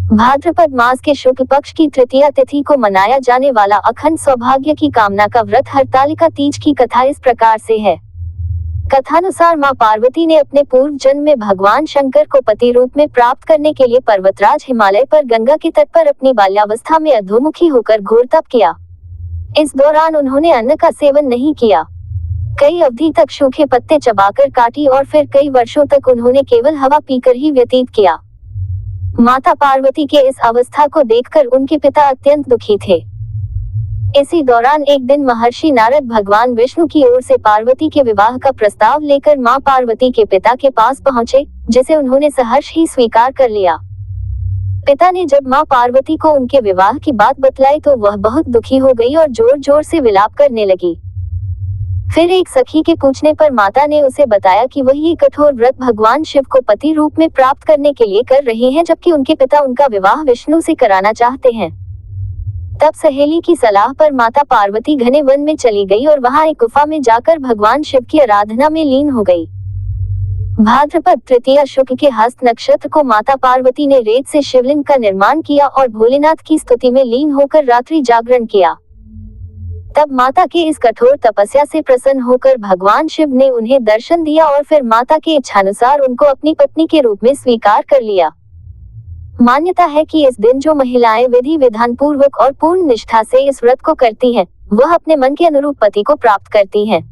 भाद्रपद मास के शुक्ल पक्ष की तृतीया तिथि को मनाया जाने वाला अखंड सौभाग्य की कामना का व्रत हरतालिका तीज की कथा इस प्रकार से है। कथानुसार मां पार्वती ने अपने पूर्व जन्म में भगवान शंकर को पति रूप में प्राप्त करने के लिए पर्वतराज हिमालय पर गंगा के तट पर अपनी बाल्यावस्था में अधोमुखी होकर घोर तप किया। इस दौरान उन्होंने अन्न का सेवन नहीं किया। कई अवधि तक सूखे पत्ते चबाकर काटी और फिर कई वर्षों तक उन्होंने केवल हवा पीकर ही व्यतीत किया। माता पार्वती के इस अवस्था को देखकर उनके पिता अत्यंत दुखी थे। इसी दौरान एक दिन महर्षि नारद भगवान विष्णु की ओर से पार्वती के विवाह का प्रस्ताव लेकर मां पार्वती के पिता के पास पहुंचे, जिसे उन्होंने सहर्ष ही स्वीकार कर लिया। पिता ने जब मां पार्वती को उनके विवाह की बात बतलाई तो वह बहुत दुखी हो गई और जोर जोर से विलाप करने लगी। फिर एक सखी के पूछने पर माता ने उसे बताया कि वह ये कठोर व्रत भगवान शिव को पति रूप में प्राप्त करने के लिए कर रहे हैं, जबकि उनके पिता उनका विवाह विष्णु से कराना चाहते हैं। तब सहेली की सलाह पर माता पार्वती घने वन में चली गई और वहां एक गुफा में जाकर भगवान शिव की आराधना में लीन हो गई। भाद्रपद तृतीया शुक्ल के हस्त नक्षत्र को माता पार्वती ने रेत से शिवलिंग का निर्माण किया और भोलेनाथ की स्तुति में लीन होकर रात्रि जागरण किया। तब माता की इस कठोर तपस्या से प्रसन्न होकर भगवान शिव ने उन्हें दर्शन दिया और फिर माता के इच्छानुसार उनको अपनी पत्नी के रूप में स्वीकार कर लिया। मान्यता है कि इस दिन जो महिलाएं विधि विधान पूर्वक और पूर्ण निष्ठा से इस व्रत को करती हैं, वह अपने मन के अनुरूप पति को प्राप्त करती हैं।